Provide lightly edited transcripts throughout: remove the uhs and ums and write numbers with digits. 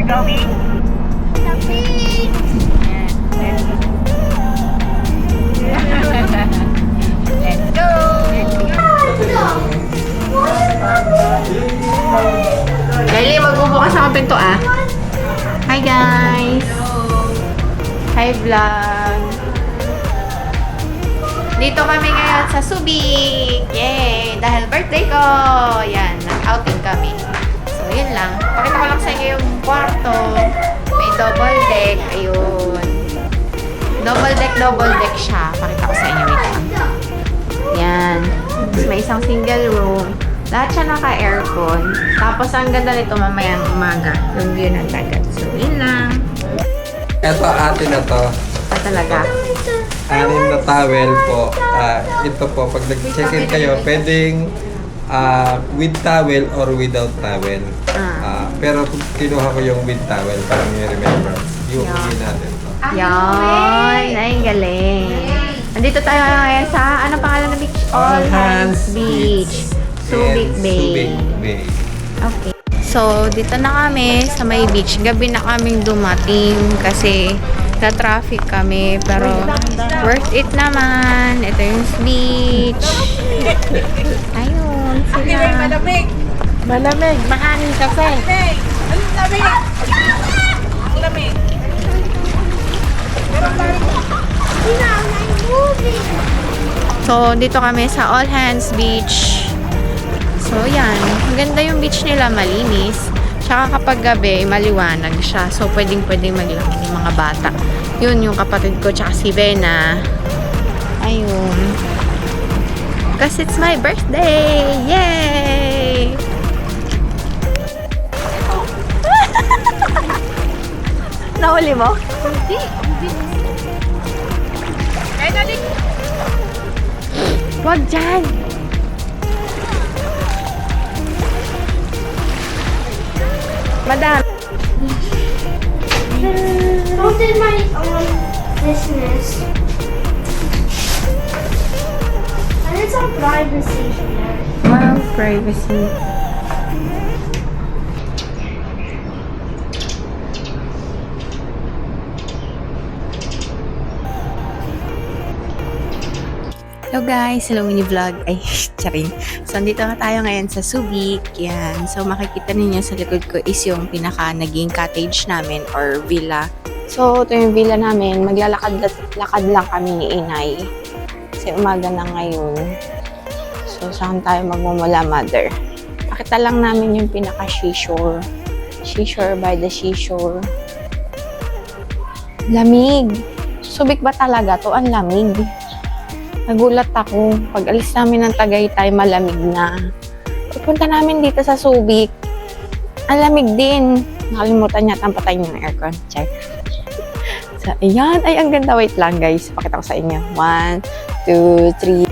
going? Let's go! Kylie, magbubukas ako pinto ah. Hi guys! Hi vlog! Dito kami ngayon sa Subic! Yay! Dahil birthday ko! Yan, nag-outing kami. So, yun lang. Pakita ko lang sa inyo yung kwarto. May double deck. Ayun. Double deck siya. Pakita ko sa inyo. Wait lang. Yan. Tapos may isang single room. Lahat siya naka-aircon. Tapos, ang ganda nito mamayang umaga. Yung view ng dagat. So, yun lang. Ito atin na to. Talaga. Anim na towel po. Ito po, pag nag-check-in kayo, pwedeng with towel or without towel. Pero kinuha ko yung with towel para may remember. Yung uwi natin to. Yan. Ay, galing. Andito tayo ngayon sa, anong pangalan ng beach? All Hands Beach. Subic Bay. Subic Bay. Okay. So, dito na kami sa may beach. Gabi na kaming dumating kasi na-traffic kami. Pero, worth it naman. Ito yung beach. Ayun, sila. Malamig. Malamig. Mahangin kasi. Malamig. Anong lamig? Ang lamig. So, dito kami sa All Hands Beach. So, yan. Maganda yung beach nila, malinis. Tsaka kapag gabi, maliwanag siya. So, pwedeng-pwedeng maglakad yung mga bata. Yun, yung kapatid ko, tsaka si Bena. Ayun. Kasi it's my birthday! Yay! Nahuli mo? Hindi. Ay, nalik. Wag dyan! Madam. How did my own business? And it's on privacy here. Wow, privacy. Hello guys! Hello mini vlog. Ay, charing. So, andito na tayo ngayon sa Subic. Yan. So, makikita ninyo sa likod ko is yung pinaka naging cottage namin or villa. So, ito yung villa namin. Maglalakad lang kami ni Inay. Kasi umaga na ngayon. So, saan tayo magmumula, mother? Pakita lang namin yung pinaka seashore. Seashore by the seashore. Lamig. Subic ba talaga to? Ang lamig. Nagulat ako. Pag alis namin ng Tagaytay, malamig na. Pupunta namin dito sa Subic. Ang lamig din. Nakalimutan niya ang patayin yung aircon. Check. So, ayan. Ay, ang ganda. Wait lang, guys. Pakita ko sa inyo. 1, 2, 3.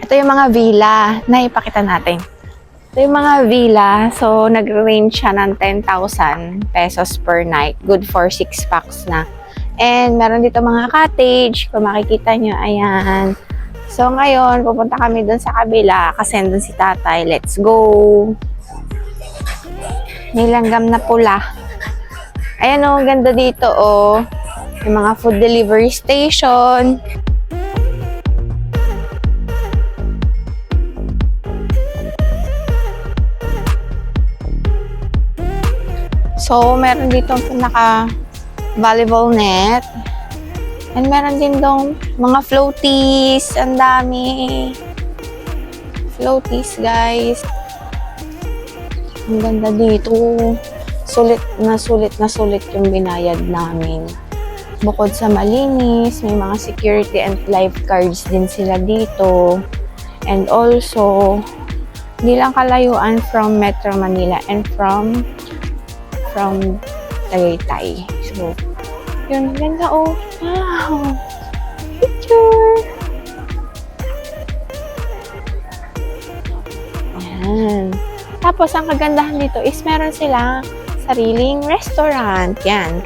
Ito yung mga villa na ipakita natin. Ito yung mga villa. So, nag-range siya ng 10,000 pesos per night. Good for 6 packs na. And, meron dito mga cottage. Kung makikita nyo, ayan. So, ngayon, pupunta kami dun sa kabila kasi dun si tatay. Let's go! May langgam na pula. Ayan o, ganda dito o. Yung mga food delivery station. So, meron dito naka volleyball net. And meron din dong mga floaties. Ang dami. Floaties, guys. Ang ganda dito. Sulit na sulit yung binayad namin. Bukod sa malinis, may mga security and lifeguards din sila dito. And also, hindi lang kalayuan from Metro Manila and from Tagaytay. So, yun, ganda oh. Wow! Picture! Yan. Tapos, ang kagandahan dito is meron silang sariling restaurant. Yan.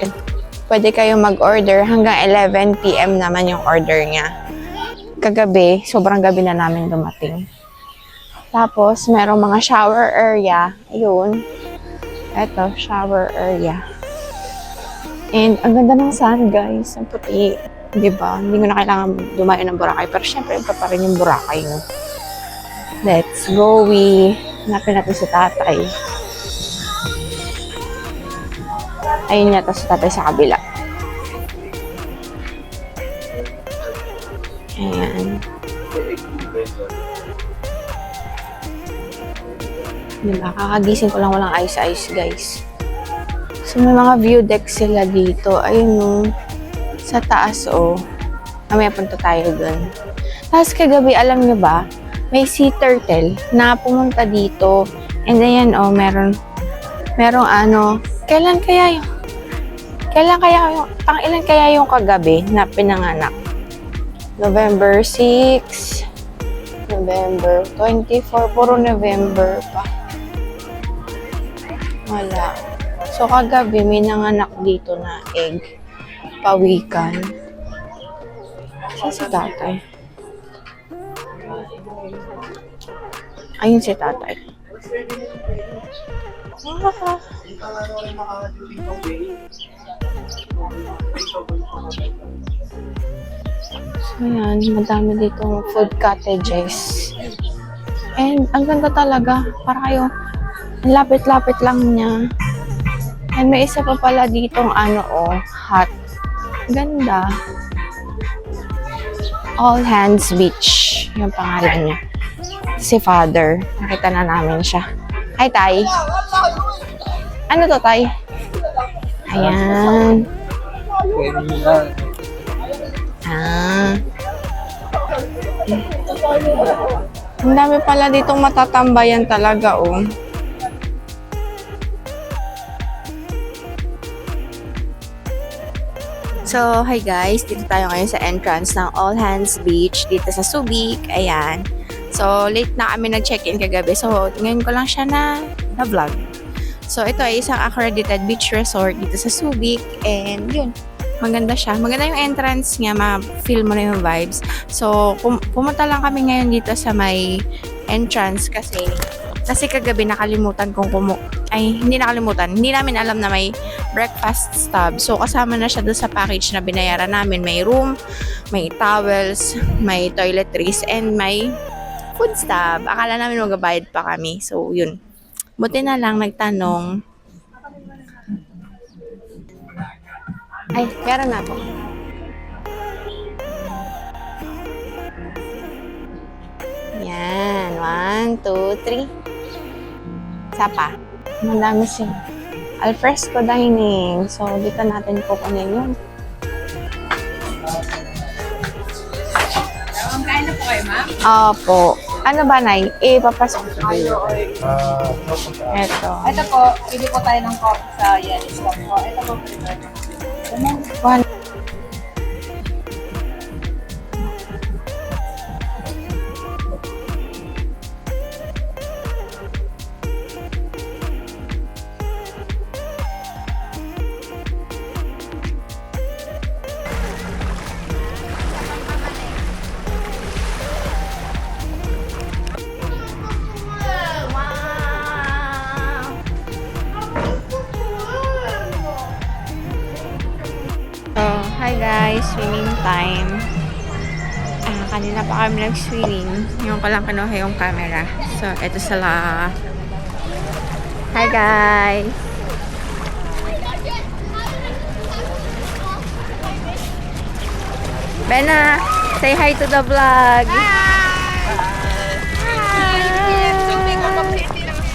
pwede kayo mag-order hanggang 11 PM naman yung order niya. Kagabi, sobrang gabi na namin dumating. Tapos, merong mga shower area. Ayun. Eto, shower area. And, ang ganda ng sun, guys. Ang puti. Diba? Hindi ko na kailangan dumayo ng Boracay. Pero, syempre, iba pa rin yung Boracay, no? Let's go, hanapin natin si tatay. Ayun yata si tatay sa kabila. Ayan. Diba? Kakagising ko lang walang ice, guys. So, may mga view deck sila dito. Ayun, no. Sa taas, oh. Mamaya punta tayo dun. Tapos kagabi, alam nyo ba, may sea turtle na pumunta dito. And ayan, oh, merong ano, ilan kaya yung kagabi na pinanganak? November 6, November 24, puro November pa. Wala. So, kagabi, may nanganak dito na egg. Pawikan. Saan si tatay? Ayun si tatay. Ah. So, yan. Madami dito food cottages. And, ang ganda talaga. Para kayo, lapit-lapit lang niya. And may isa pa pala ditong hut. Ganda. All Hands Beach. Yung pangalan niya. Si Father. Nakita na namin siya. Hi, Tay. Ano to, Tay? Ayan. Ang dami pala ditong matatambayan talaga, oh. So, hi guys. Dito tayo ngayon sa entrance ng All Hands Beach dito sa Subic. Ayan. So, late na kami nag-check-in kagabi. So, ngayon ko lang siya na vlog. So, ito ay isang accredited beach resort dito sa Subic. And, yun. Maganda siya. Maganda yung entrance niya. Ma-feel mo na yung vibes. So, pumunta lang kami ngayon dito sa may entrance kasi kagabi nakalimutan kong hindi nakalimutan. Hindi namin alam na may breakfast stub. So, kasama na siya doon sa package na binayaran namin. May room, may towels, may toiletries, and may food stub. Akala namin magbabayad pa kami. So, yun. Buti na lang nagtanong. Ay, meron na po. Yan. 1, 2, 3. Sapa. Madami siya. Alfresco dining. So, dito natin kukunin yun. Kain na po kayo, ma'am? Opo. Ano ba, Nay? Papasok ko. Eto. Ito po, pili po tayo ng coffee sa Yellowstone po. Ito po, One. So, hi guys, swimming time. Kanina pa kami nag-swimming. Yung ko lang kinuha yung camera. So, eto sila. Hi guys! Bena, say hi to the vlog!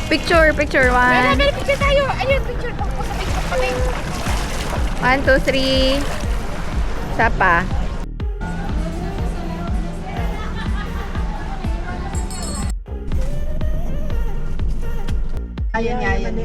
Picture, one. picture tayo. Ayun, picture po sa Facebook kami. 1, 2, 3. Sapa. Ayun nga, yun.